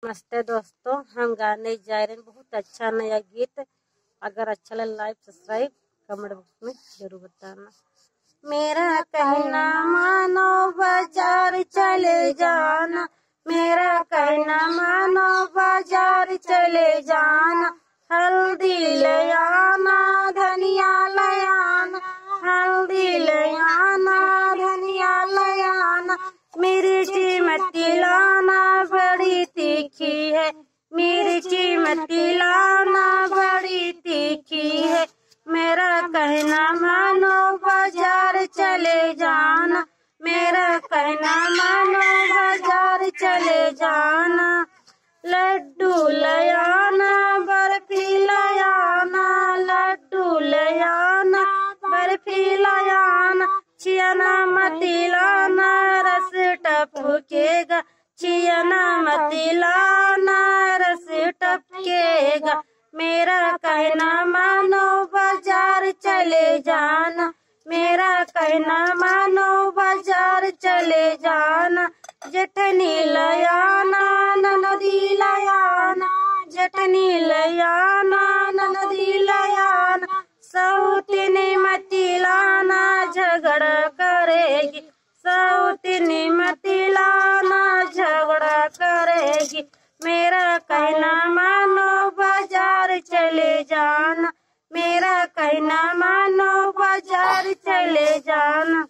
नमस्ते दोस्तों, हम गाने जा रहे हैं बहुत अच्छा नया गीत। अगर अच्छा लगे लाइक सब्सक्राइब कमेंट बॉक्स में जरूर बताना। मेरा कहना मानो बाजार चले जाना, मेरा कहना मानो बाजार चले जाना। हल्दी ले आना धनिया ले आना, हल्दी ले आना धनिया ले आना। मिर्ची मती लाना बड़ी तीखी है, मिर्ची मती लाना बड़ी तीखी है। मेरा कहना मानो बाजार चले जाना, मेरा कहना मानो बाजार चले जाना। लड्डू ले आना बर्फी ले आना, लड्डू ले आना बर्फी ले आना। छियाना मती लाना रस टपकेगा, छियाना मती लाना रस टपकेगा। मेरा कहना मानो बाजार चले जाना, मेरा कहना मानो बाजार चले जाना। जटनी ले आना ननदी ले आना, जटनी ले आना ननदी ले आना। सौतनी मती लाना झगड़ा करेगी, सौतनी मती लाना झगड़ा करेगी। मेरा कहना मानो बाजार चले जाना, मेरा कहना मानो बाजार चले जाना।